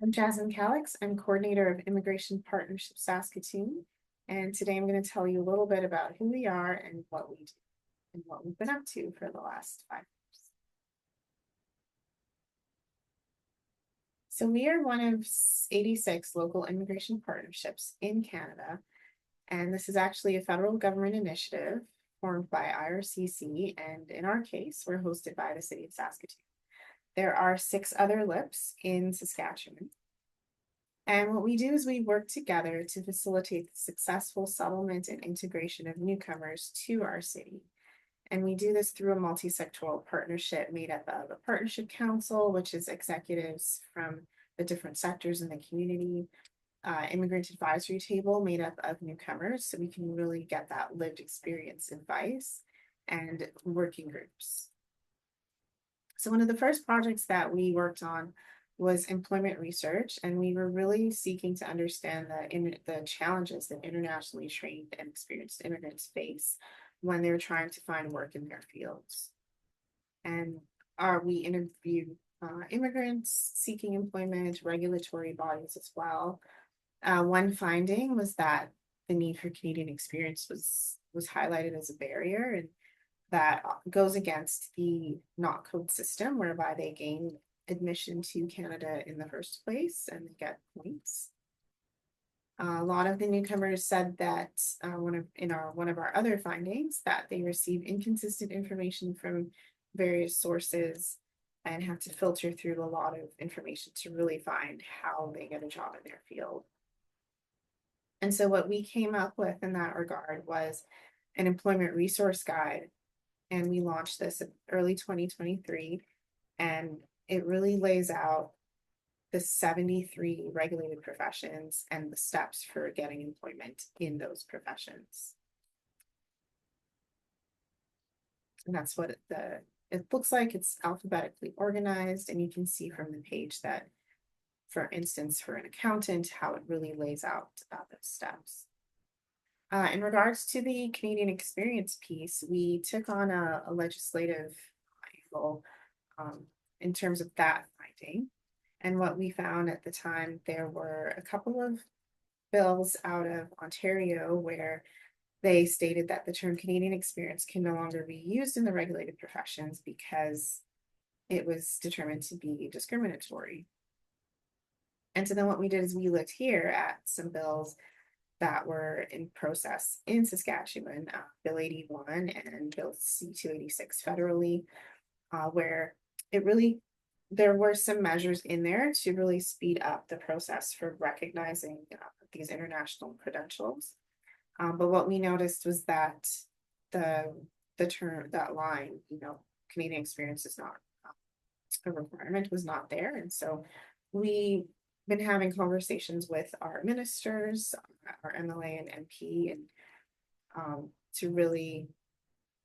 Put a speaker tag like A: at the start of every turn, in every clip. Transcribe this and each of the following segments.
A: I'm Jasmine Calix. I'm coordinator of Immigration Partnership Saskatoon. And today I'm going to tell you a little bit about who we are and what we do and what we've been up to for the last 5 years. So we are one of 86 local immigration partnerships in Canada. And this is actually a federal government initiative formed by IRCC. And in our case, we're hosted by the city of Saskatoon. There are 6 other LIPs in Saskatchewan. And what we do is we work together to facilitate the successful settlement and integration of newcomers to our city. And we do this through a multi-sectoral partnership made up of a partnership council, which is executives from the different sectors in the community, immigrant advisory table made up of newcomers, so we can really get that lived experience advice, and working groups. So one of the first projects that we worked on was employment research, and we were really seeking to understand the challenges that internationally trained and experienced immigrants face when they're trying to find work in their fields. And we interviewed immigrants seeking employment, regulatory bodies as well. One finding was that the need for Canadian experience was highlighted as a barrier, and that goes against the not code system whereby they gain admission to Canada in the first place and they get points. A lot of the newcomers said that one of our other findings that they receive inconsistent information from various sources and have to filter through a lot of information to really find how they get a job in their field. And so what we came up with in that regard was an employment resource guide, and we launched this in early 2023, and it really lays out the 73 regulated professions and the steps for getting employment in those professions. And that's what it looks like. It's alphabetically organized, and you can see from the page that, for instance, for an accountant, how it really lays out those steps. In regards to the Canadian experience piece, we took on a legislative angle in terms of that finding. And what we found at the time, there were a couple of bills out of Ontario where they stated that the term Canadian experience can no longer be used in the regulated professions because it was determined to be discriminatory. And so then what we did is we looked here at some bills that were in process in Saskatchewan, Bill 81 and Bill C-286 federally, where there were some measures in there to really speed up the process for recognizing these international credentials. But what we noticed was that the term, that line, Canadian experience is not a requirement, was not there. And so we've been having conversations with our ministers, our MLA and MP, and to really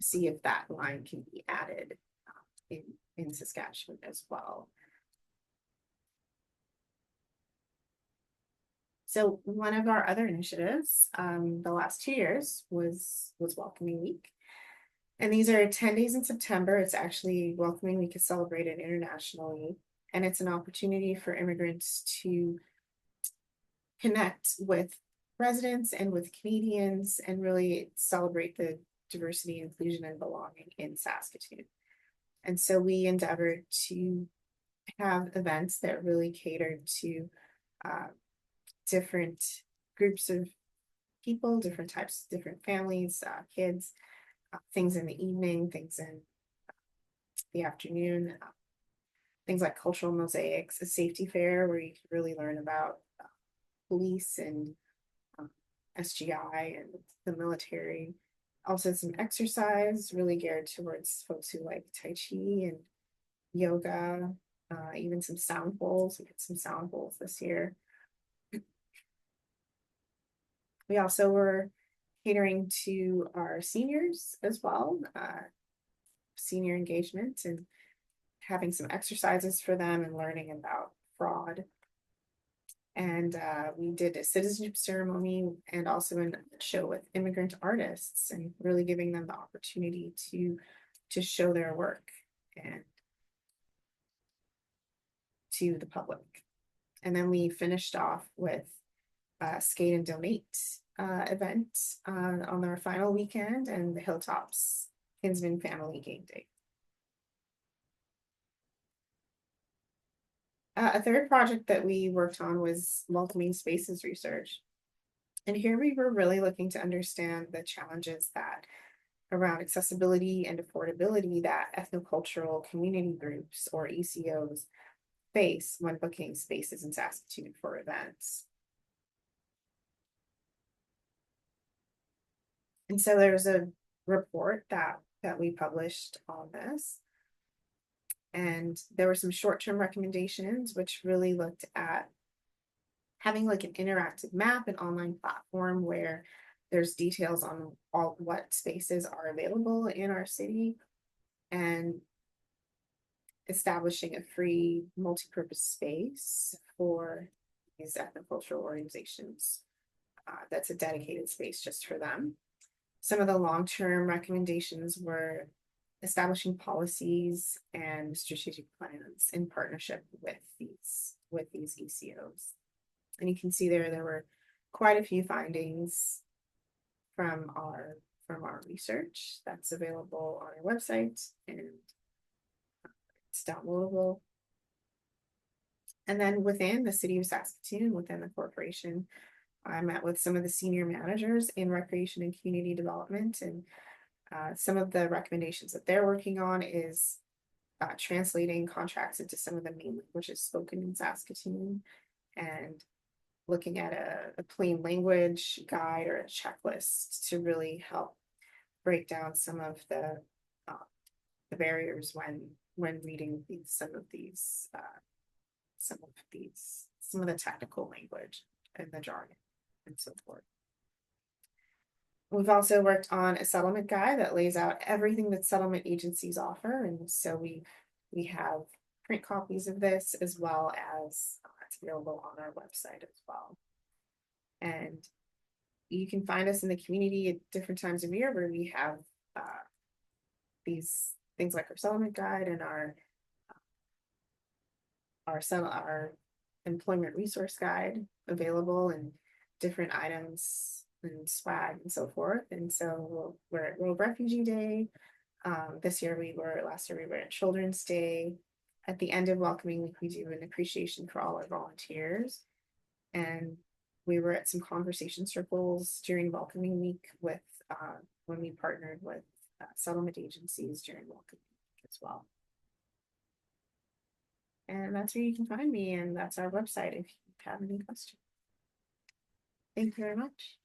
A: see if that line can be added in Saskatchewan as well. So one of our other initiatives the last 2 years was Welcoming Week. And these are 10 days in September. It's actually Welcoming Week is celebrated internationally. And it's an opportunity for immigrants to connect with residents and with Canadians and really celebrate the diversity, inclusion, and belonging in Saskatoon. And so we endeavored to have events that really catered to different groups of people, different types, different families, kids, things in the evening, things in the afternoon, things like cultural mosaics, a safety fair where you can really learn about police and SGI and the military. Also some exercise really geared towards folks who like Tai Chi and yoga, even some sound bowls. We had some sound bowls this year. We also were catering to our seniors as well, senior engagement, and having some exercises for them and learning about fraud. And we did a citizenship ceremony and also a show with immigrant artists and really giving them the opportunity to show their work and to the public. And then we finished off with a skate and donate event on our final weekend, and the Hilltops Kinsman Family Game Day. A third project that we worked on was welcoming spaces research. And here we were really looking to understand the challenges that around accessibility and affordability that ethnocultural community groups or ECOs face when booking spaces in Saskatoon for events. And so there's a report that we published on this. And there were some short-term recommendations, which really looked at having like an interactive map, an online platform where there's details on all what spaces are available in our city, and establishing a free multi-purpose space for these ethnocultural organizations. That's a dedicated space just for them. Some of the long-term recommendations were establishing policies and strategic plans in partnership with these ECOs. And you can see there were quite a few findings from our research that's available on our website, and it's downloadable. And then within the city of Saskatoon, within the corporation, I met with some of the senior managers in recreation and community development, and some of the recommendations that they're working on is translating contracts into some of the main languages spoken in Saskatoon, and looking at a plain language guide or a checklist to really help break down some of the barriers when reading some of the technical language and the jargon and so forth. We've also worked on a settlement guide that lays out everything that settlement agencies offer, and so we have print copies of this as well as it's available on our website as well. And you can find us in the community at different times of year where we have these things like our settlement guide and our employment resource guide available, and different items and swag and so forth. And so we're at World Refugee Day. Last year we were at Children's Day. At the end of Welcoming Week, we do an appreciation for all our volunteers. And we were at some conversation circles during Welcoming Week with when we partnered with settlement agencies during Welcoming Week as well. And that's where you can find me, and that's our website if you have any questions. Thank you very much.